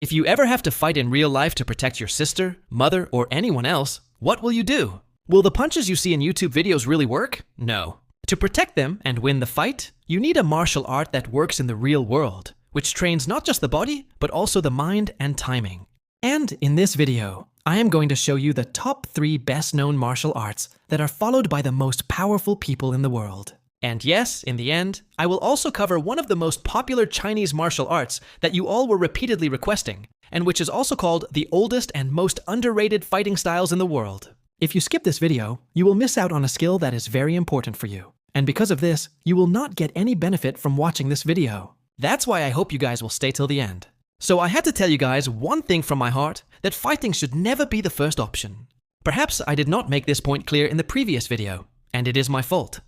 If you ever have to fight in real life to protect your sister, mother, or anyone else, what will you do? Will the punches you see in YouTube videos really work? No. To protect them and win the fight, you need a martial art that works in the real world, which trains not just the body, but also the mind and timing. And in this video, I am going to show you the top 3 best-known martial arts that are followed by the most powerful people in the world. And yes, in the end, I will also cover one of the most popular Chinese martial arts that you all were repeatedly requesting, and which is also called the oldest and most underrated fighting styles in the world. If you skip this video, you will miss out on a skill that is very important for you. And because of this, you will not get any benefit from watching this video. That's why I hope you guys will stay till the end. So I had to tell you guys one thing from my heart, that fighting should never be the first option. Perhaps I did not make this point clear in the previous video, and it is my fault.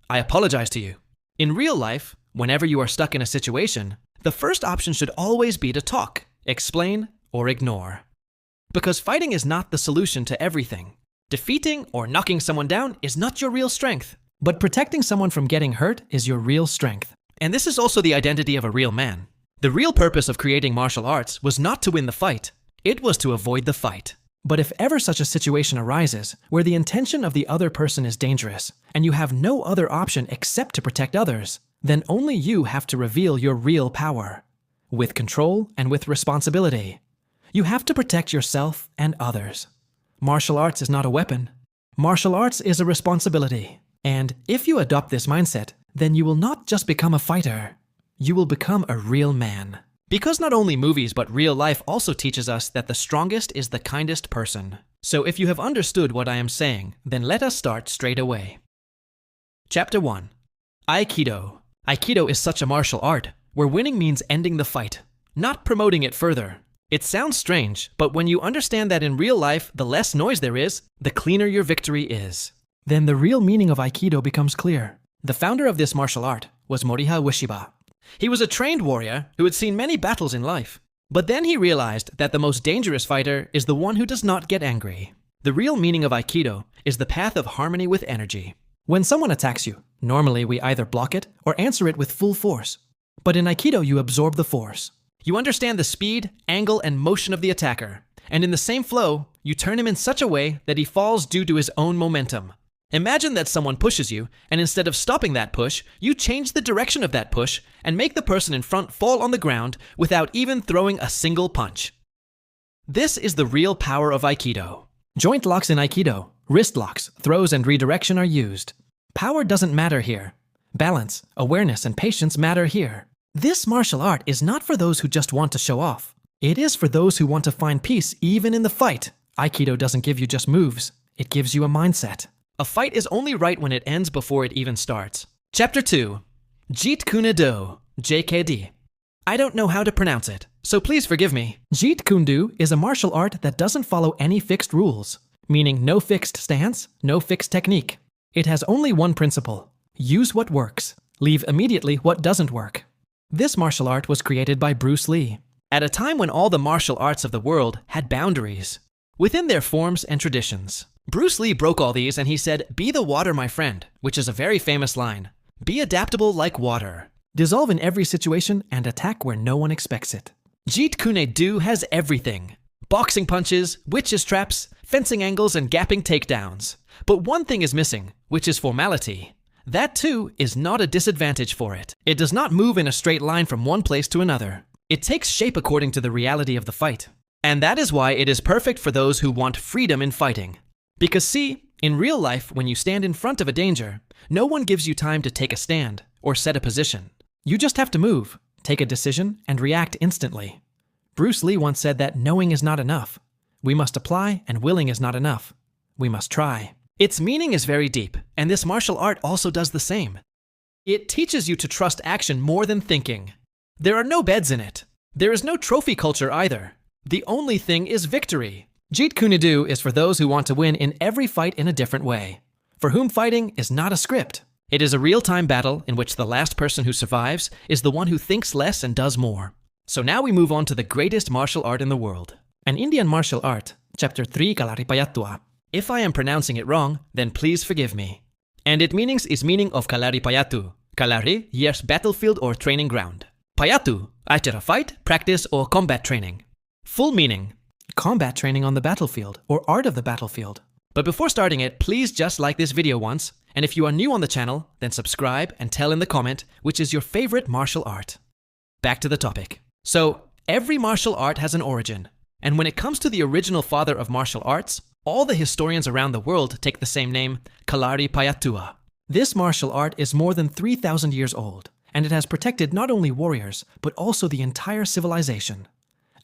I apologize to you. In real life, whenever you are stuck in a situation, the first option should always be to talk, explain, or ignore. Because fighting is not the solution to everything. Defeating or knocking someone down is not your real strength, but protecting someone from getting hurt is your real strength. And this is also the identity of a real man. The real purpose of creating martial arts was not to win the fight, it was to avoid the fight. But if ever such a situation arises where the intention of the other person is dangerous and you have no other option except to protect others, then only you have to reveal your real power. With control and with responsibility. You have to protect yourself and others. Martial arts is not a weapon. Martial arts is a responsibility. And if you adopt this mindset, then you will not just become a fighter. You will become a real man. Because not only movies but real life also teaches us that the strongest is the kindest person. So if you have understood what I am saying, then let us start straight away. Chapter 1. Aikido. Aikido is such a martial art, where winning means ending the fight, not promoting it further. It sounds strange, but when you understand that in real life, the less noise there is, the cleaner your victory is. Then the real meaning of Aikido becomes clear. The founder of this martial art was Moriha Ueshiba. He was a trained warrior who had seen many battles in life. But then he realized that the most dangerous fighter is the one who does not get angry. The real meaning of Aikido is the path of harmony with energy. When someone attacks you, normally we either block it or answer it with full force. But in Aikido, you absorb the force. You understand the speed, angle, and motion of the attacker. And in the same flow, you turn him in such a way that he falls due to his own momentum. Imagine that someone pushes you, and instead of stopping that push, you change the direction of that push and make the person in front fall on the ground without even throwing a single punch. This is the real power of Aikido. Joint locks in Aikido, wrist locks, throws, and redirection are used. Power doesn't matter here. Balance, awareness, and patience matter here. This martial art is not for those who just want to show off. It is for those who want to find peace even in the fight. Aikido doesn't give you just moves. It gives you a mindset. A fight is only right when it ends before it even starts. Chapter 2. Jeet Kune Do, JKD. I don't know how to pronounce it, so please forgive me. Jeet Kune Do is a martial art that doesn't follow any fixed rules, meaning no fixed stance, no fixed technique. It has only one principle. Use what works. Leave immediately what doesn't work. This martial art was created by Bruce Lee, at a time when all the martial arts of the world had boundaries, within their forms and traditions. Bruce Lee broke all these and he said, "Be the water, my friend," which is a very famous line. Be adaptable like water. Dissolve in every situation and attack where no one expects it. Jeet Kune Do has everything. Boxing punches, witches traps, fencing angles, and gapping takedowns. But one thing is missing, which is formality. That too is not a disadvantage for it. It does not move in a straight line from one place to another. It takes shape according to the reality of the fight. And that is why it is perfect for those who want freedom in fighting. Because see, in real life, when you stand in front of a danger, no one gives you time to take a stand or set a position. You just have to move, take a decision, and react instantly. Bruce Lee once said that knowing is not enough. We must apply, and willing is not enough. We must try. Its meaning is very deep, and this martial art also does the same. It teaches you to trust action more than thinking. There are no beds in it. There is no trophy culture either. The only thing is victory. Jeet Kune Do is for those who want to win in every fight in a different way, for whom fighting is not a script. It is a real-time battle in which the last person who survives is the one who thinks less and does more. So now we move on to the greatest martial art in the world. An Indian martial art, Chapter 3 Kalaripayattu. If I am pronouncing it wrong, then please forgive me. And its meanings is meaning of Kalaripayattu. Kalari, yes, battlefield or training ground. Payattu, either a fight, practice, or combat training. Full meaning: combat training on the battlefield or art of the battlefield. But before starting it, please just like this video once, and if you are new on the channel, then subscribe and tell in the comment which is your favorite martial art. Back to the topic. So, every martial art has an origin, and when it comes to the original father of martial arts, all the historians around the world take the same name, Kalaripayattu. This martial art is more than 3,000 years old, and it has protected not only warriors, but also the entire civilization.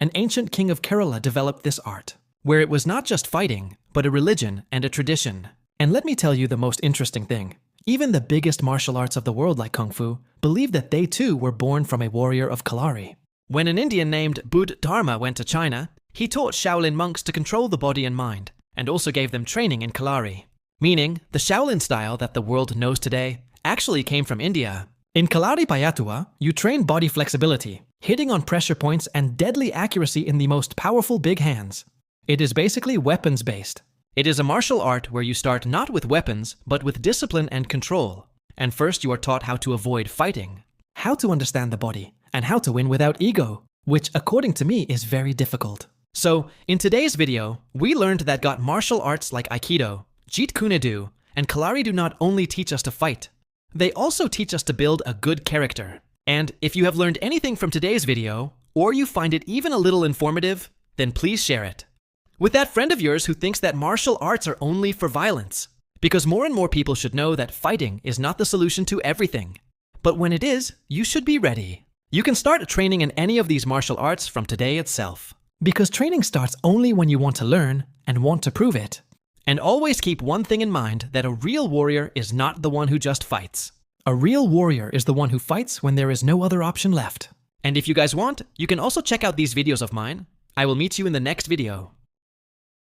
An ancient king of Kerala developed this art, where it was not just fighting, but a religion and a tradition. And let me tell you the most interesting thing. Even the biggest martial arts of the world like Kung Fu believe that they too were born from a warrior of Kalari. When an Indian named Buddha Dharma went to China, he taught Shaolin monks to control the body and mind, and also gave them training in Kalari. Meaning, the Shaolin style that the world knows today actually came from India. In Kalaripayattu, you train body flexibility, hitting on pressure points and deadly accuracy in the most powerful big hands. It is basically weapons-based. It is a martial art where you start not with weapons, but with discipline and control. And first you are taught how to avoid fighting, how to understand the body, and how to win without ego, which according to me is very difficult. So, in today's video, we learned that martial arts like Aikido, Jeet Kune Do, and Kalari do not only teach us to fight, they also teach us to build a good character. And if you have learned anything from today's video, or you find it even a little informative, then please share it with that friend of yours who thinks that martial arts are only for violence. Because more and more people should know that fighting is not the solution to everything. But when it is, you should be ready. You can start training in any of these martial arts from today itself. Because training starts only when you want to learn and want to prove it. And always keep one thing in mind, that a real warrior is not the one who just fights. A real warrior is the one who fights when there is no other option left. And if you guys want, you can also check out these videos of mine. I will meet you in the next video.